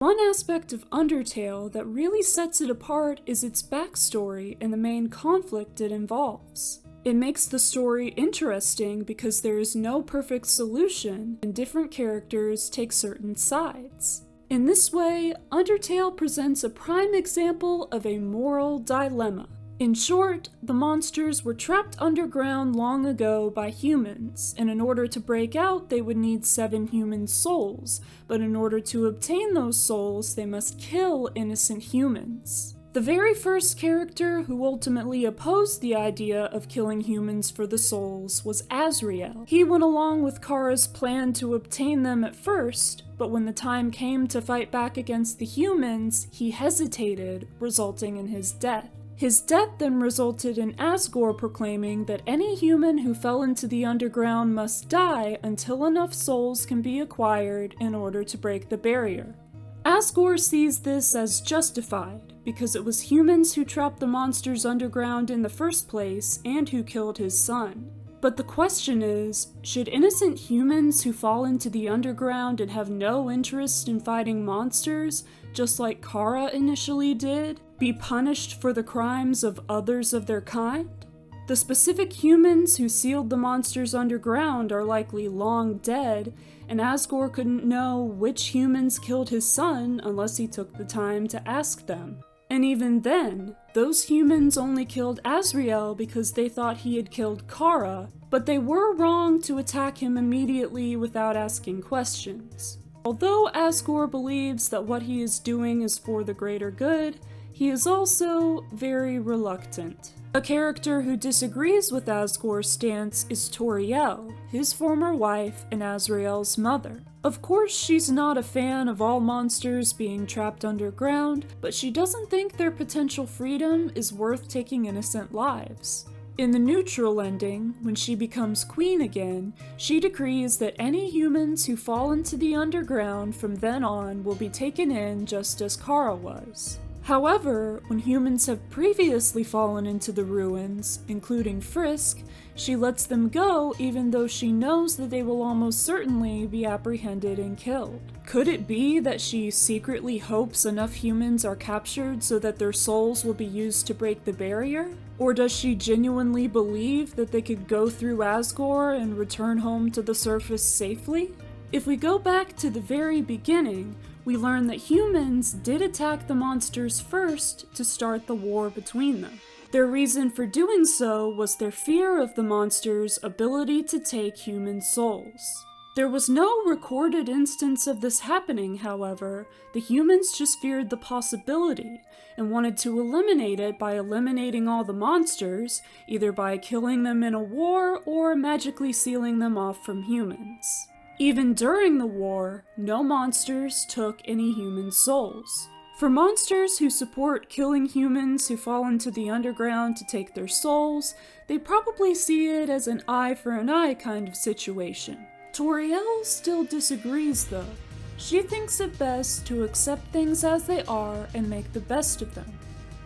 One aspect of Undertale that really sets it apart is its backstory and the main conflict it involves. It makes the story interesting because there is no perfect solution and different characters take certain sides. In this way, Undertale presents a prime example of a moral dilemma. In short, the monsters were trapped underground long ago by humans, and in order to break out they would need 7 human souls, but in order to obtain those souls they must kill innocent humans. The very first character who ultimately opposed the idea of killing humans for the souls was Azrael. He went along with Kara's plan to obtain them at first, but when the time came to fight back against the humans, he hesitated, resulting in his death. His death then resulted in Asgore proclaiming that any human who fell into the underground must die until enough souls can be acquired in order to break the barrier. Asgore sees this as justified, because it was humans who trapped the monsters underground in the first place and who killed his son. But the question is, should innocent humans who fall into the underground and have no interest in fighting monsters, just like Kara initially did, be punished for the crimes of others of their kind? The specific humans who sealed the monsters underground are likely long dead, and Asgore couldn't know which humans killed his son unless he took the time to ask them. And even then, those humans only killed Azrael because they thought he had killed Kara, but they were wrong to attack him immediately without asking questions. Although Asgore believes that what he is doing is for the greater good, he is also very reluctant. A character who disagrees with Asgore's stance is Toriel, his former wife and Azrael's mother. Of course, she's not a fan of all monsters being trapped underground, but she doesn't think their potential freedom is worth taking innocent lives. In the neutral ending, when she becomes queen again, she decrees that any humans who fall into the underground from then on will be taken in just as Kara was. However, when humans have previously fallen into the ruins, including Frisk, she lets them go even though she knows that they will almost certainly be apprehended and killed. Could it be that she secretly hopes enough humans are captured so that their souls will be used to break the barrier? Or does she genuinely believe that they could go through Asgore and return home to the surface safely? If we go back to the very beginning, we learn that humans did attack the monsters first to start the war between them. Their reason for doing so was their fear of the monsters' ability to take human souls. There was no recorded instance of this happening, however. The humans just feared the possibility and wanted to eliminate it by eliminating all the monsters, either by killing them in a war or magically sealing them off from humans. Even during the war, no monsters took any human souls. For monsters who support killing humans who fall into the underground to take their souls, they probably see it as an eye for an eye kind of situation. Toriel still disagrees though. She thinks it best to accept things as they are and make the best of them.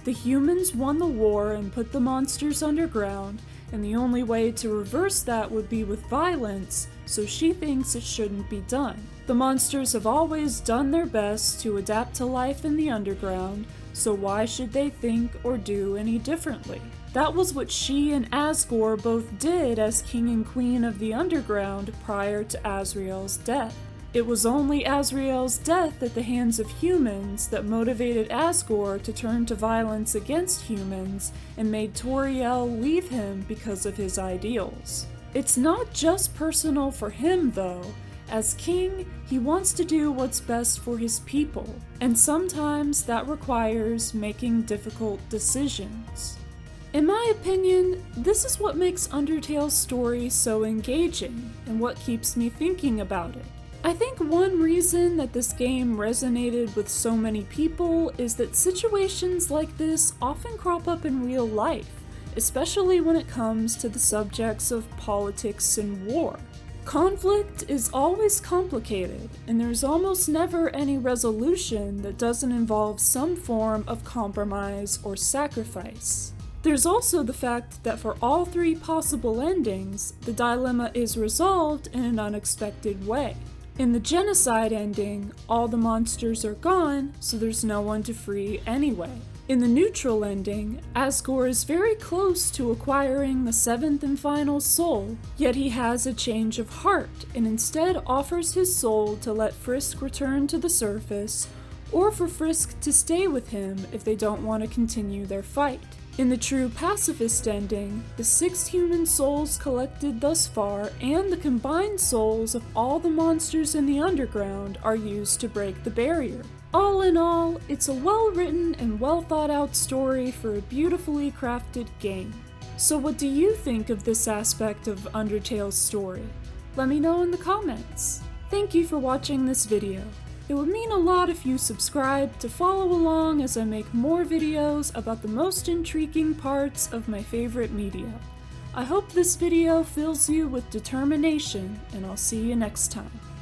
The humans won the war and put the monsters underground, and the only way to reverse that would be with violence, so she thinks it shouldn't be done. The monsters have always done their best to adapt to life in the underground, so why should they think or do any differently? That was what she and Asgore both did as king and queen of the underground prior to Azrael's death. It was only Azrael's death at the hands of humans that motivated Asgore to turn to violence against humans and made Toriel leave him because of his ideals. It's not just personal for him though. As king, he wants to do what's best for his people, and sometimes that requires making difficult decisions. In my opinion, this is what makes Undertale's story so engaging, and what keeps me thinking about it. I think one reason that this game resonated with so many people is that situations like this often crop up in real life, especially when it comes to the subjects of politics and war. Conflict is always complicated, and there's almost never any resolution that doesn't involve some form of compromise or sacrifice. There's also the fact that for all 3 possible endings, the dilemma is resolved in an unexpected way. In the genocide ending, all the monsters are gone, so there's no one to free anyway. In the neutral ending, Asgore is very close to acquiring the seventh and final soul, yet he has a change of heart and instead offers his soul to let Frisk return to the surface, or for Frisk to stay with him if they don't want to continue their fight. In the true pacifist ending, the 6 human souls collected thus far and the combined souls of all the monsters in the underground are used to break the barrier. All in all, it's a well-written and well-thought-out story for a beautifully crafted game. So what do you think of this aspect of Undertale's story? Let me know in the comments. Thank you for watching this video. It would mean a lot if you subscribe to follow along as I make more videos about the most intriguing parts of my favorite media. I hope this video fills you with determination, and I'll see you next time.